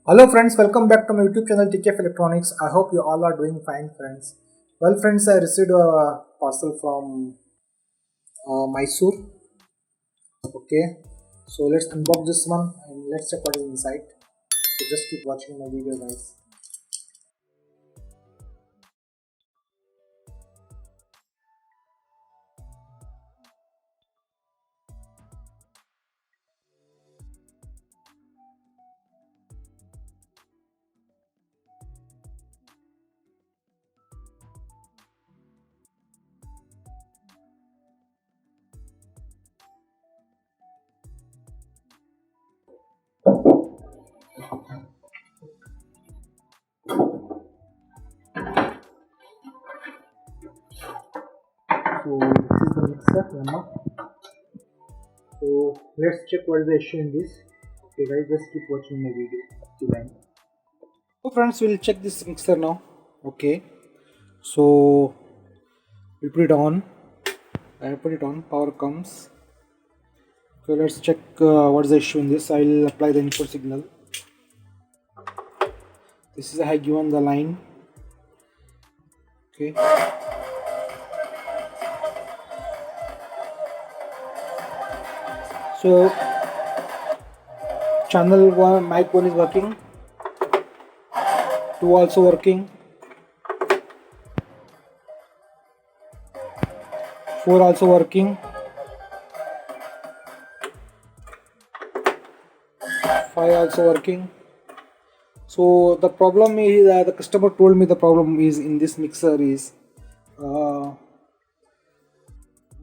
Hello friends, welcome back to my YouTube channel TKF Electronics. I hope you all are doing fine friends. Well friends, I received a parcel from Mysore. Okay, so let's unbox this one and let's check what is inside. So just keep watching my video guys. So this is the mixer YAMAHA. So let's check what is the issue in this. Okay guys, just keep watching my video till end. So friends, we'll check this mixer now. Okay, so we'll put it on. I put it on, power comes. Okay, let's check what is the issue in this. I will apply the input signal. This is I have given the line. Okay. So channel 1 mic 1 is working, 2 also working, 4 also working, 5 also working. So the problem is the customer told me the problem is in this mixer is the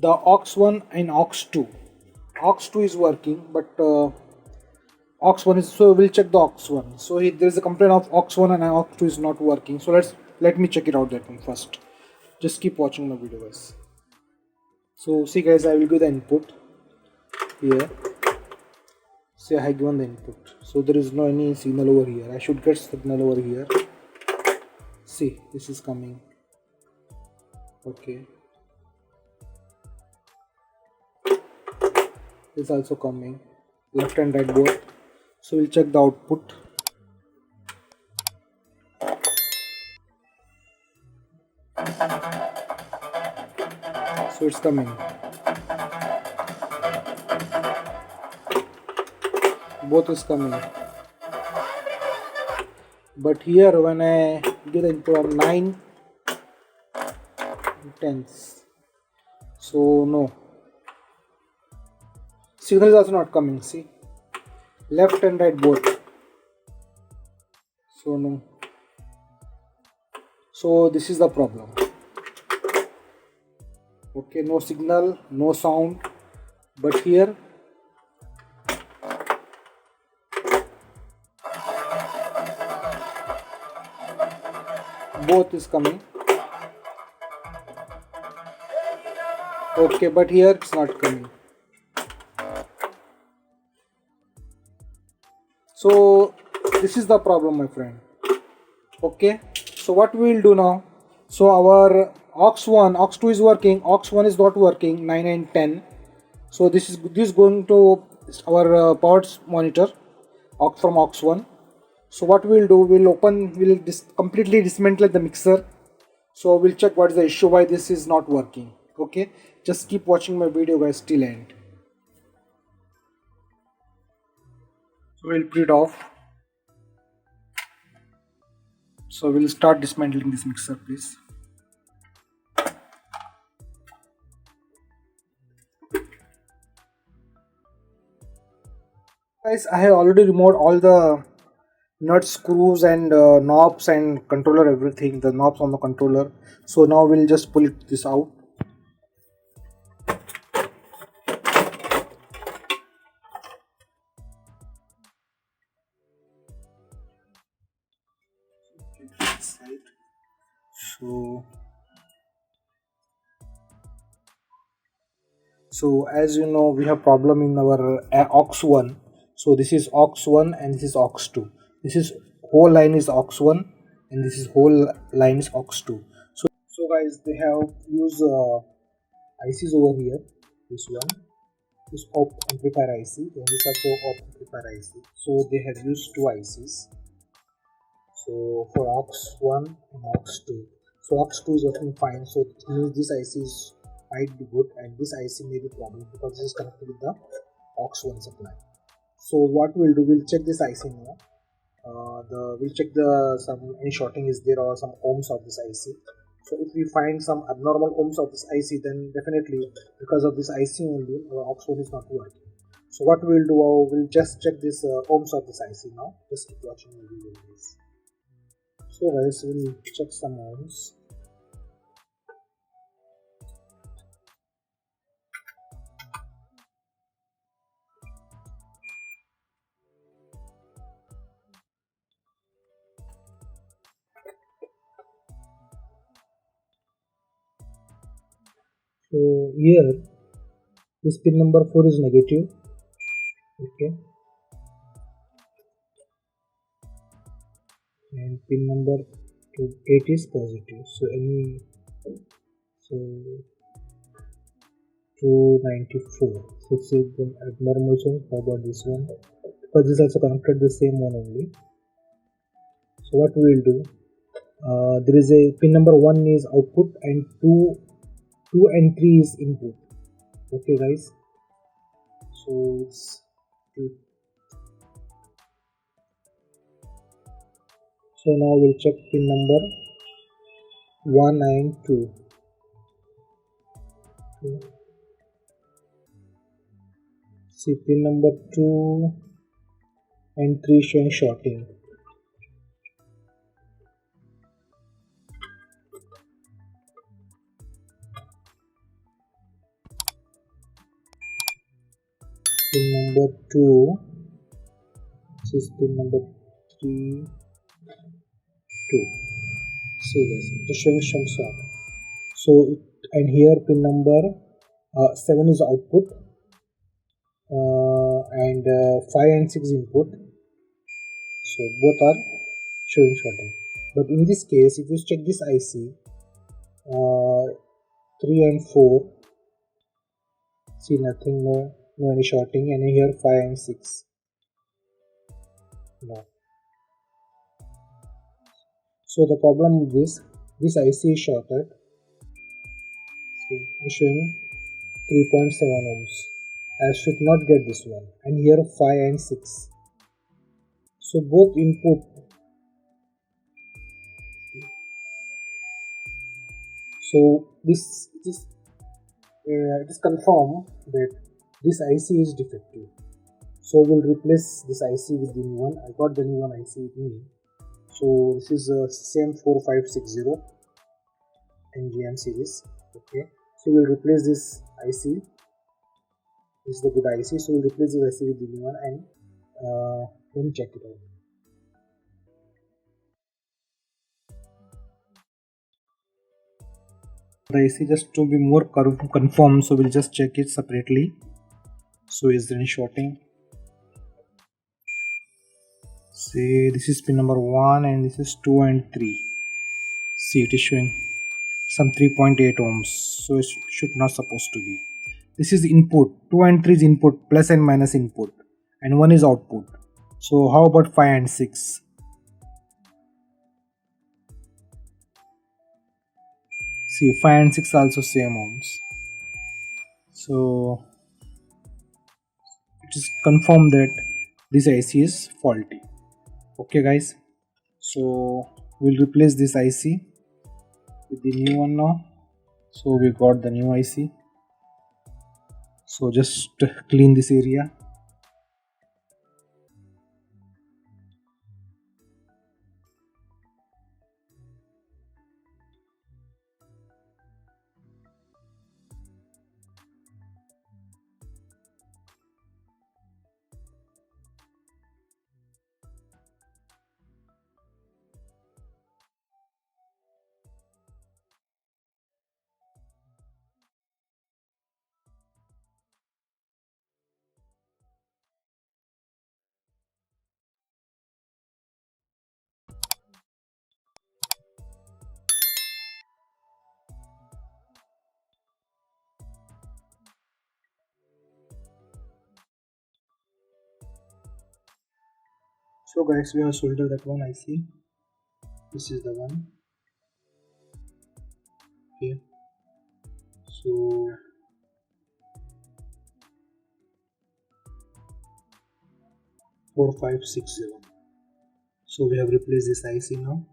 aux 1 and aux 2. Aux 2 is working, but aux 1 is, so we'll check the aux 1. So there is a complaint of aux 1 and aux 2 is not working. So let me check it out that one first. Just keep watching the video guys. So see guys, I will give the input here. See, I have given the input. So there is no any signal over here. I should get signal over here. See, this is coming. Okay. This is also coming. Left and right both. So we'll check the output. So it's coming. Both is coming. But here when I get the input on 9 tenths, so no. Signal is also not coming. See, left and right both. So no. So this is the problem. Okay, no signal, no sound. But here both is coming. Okay, but here it's not coming. So this is the problem my friend. Okay, so what we will do now, so our aux 1, aux 2 is working, aux 1 is not working, 9 and 10. So this is going to our power monitor from aux 1. So what we'll do, we'll completely dismantle the mixer. So we'll check what is the issue, why this is not working. Okay, just keep watching my video guys till end. So we'll put it off. So we'll start dismantling this mixer please. Guys, I have already removed all the nuts, screws and knobs and controller, everything, the knobs on the controller. So now we'll just pull this out. So as you know, we have problem in our aux 1. So this is aux 1 and this is aux 2. This is whole line is aux 1 and this is whole line is aux 2. So guys, they have used ICs over here. This one is op amplifier IC and this also op amplifier IC. So they have used two ICs. So for aux1 and aux2, so aux2 is working fine, so it means this IC is might be good, and this IC may be problem because this is connected with the aux1 supply. So what we'll do, we'll check this IC now. We'll check some any shorting is there or some ohms of this IC. So if we find some abnormal ohms of this IC, then definitely because of this IC only our aux1 is not working. So what we'll do, we'll just check this ohms of this IC now. Just keep watching the video please. So guys, we'll check some ohms. So here this pin number 4 is negative, okay, and pin number 8 is positive. So 294. So say the abnormal zone. How about this one? Because this is also connected the same one only. So what we will do? There is a pin number 1 is output and 2 and 3 is input. Okay, guys. So it's 2. So now we'll check pin number 1 and 2. Okay. See pin number 2 and 3 showing shorting. Pin number 2, this is pin number 3, 2. See this, it is showing some short. So and here pin number 7 is output, and 5 and 6 input. So both are showing shorting. But in this case, if you check this IC 3 and 4, see nothing, no any shorting, and here 5 and 6, no. So the problem with this IC is shorted. See, it's showing 3.7 ohms. I should not get this one, and here 5 and 6. So both input. So this it is confirmed that this IC is defective. So we'll replace this IC with the new one. I got the new one IC with me. So this is same 4560 NGM series. Okay. So we'll replace this IC. This is the good IC. So we'll replace this IC with the new one and then check it out. The IC just to be more confirmed, so we'll just check it separately. So is there any shorting? See, this is pin number 1 and this is 2 and 3. See, it is showing some 3.8 ohms, so it should not supposed to be. This is input, 2 and 3 is input, plus and minus input, and 1 is output. So how about 5 and 6? See, 5 and 6 also same ohms. So it is confirmed that this IC is faulty. Okay guys, so we'll replace this IC with the new one now. So we got the new IC. So just clean this area. So guys, we have soldered that one IC. This is the one. Okay, so 4560. So we have replaced this IC now.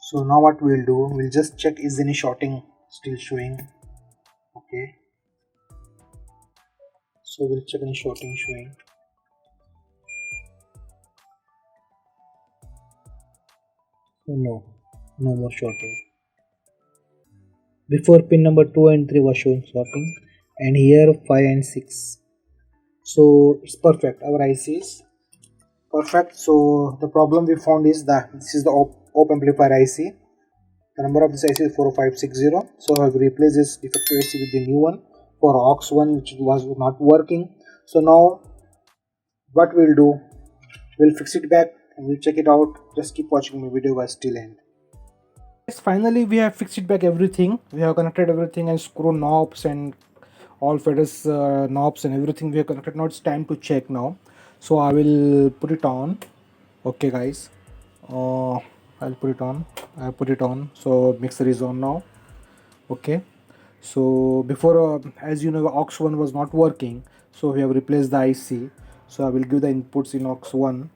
So now what we'll do, we'll just check is any shorting still showing. Okay, so we'll check any shorting showing. So no more shorting. Before pin number 2 and 3 was shown shorting, and here 5 and 6. So it's perfect. Our IC is perfect. So the problem we found is that this is the op amplifier IC. The number of this IC is 4560. So I have replaced this defective IC with the new one for aux1, which was not working. So now what we'll do, we'll fix it back and we'll check it out. Just keep watching my video guys till end. Yes, finally we have fixed it back everything. We have connected everything and screw knobs and all feathers knobs and everything we have connected. Now it's time to check now. So I will put it on. Okay guys, I'll put it on. I put it on. So mixer is on now. Okay, so before as you know, aux1 was not working, so we have replaced the IC. So I will give the inputs in aux1.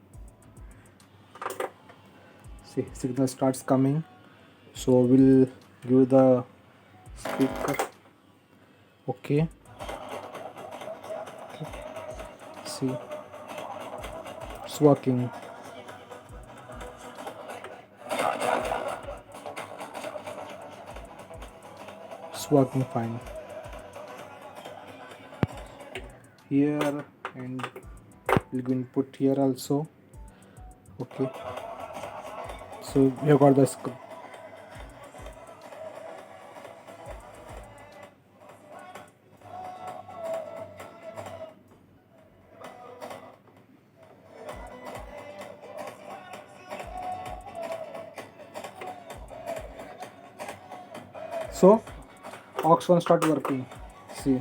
See, signal starts coming, so we'll give the speaker. Okay, see, it's working. It's working fine here, and we'll go input here also. Okay, so we have got the so aux1 start working. See,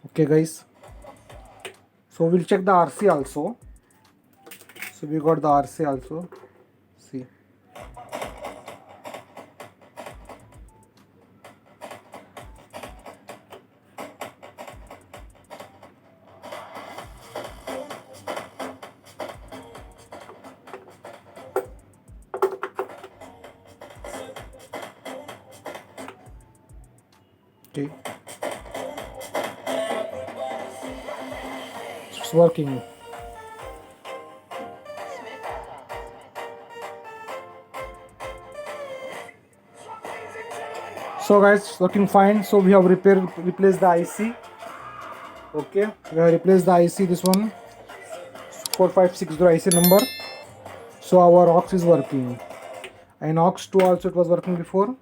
okay guys, so we'll check the RC also. So we got the RC also. See, okay, it's working. So guys, it's working fine. So we have replaced the IC. Okay, we have replaced the IC, this one 4560 IC number. So our aux is working, and aux2 also it was working before.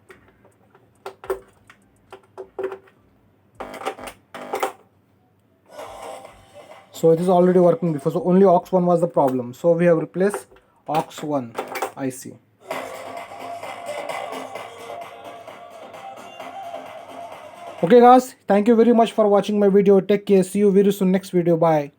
So it is already working before, so only aux1 was the problem. So we have replaced aux1 IC. Okay guys, thank you very much for watching my video. Take care, see you very soon next video. Bye.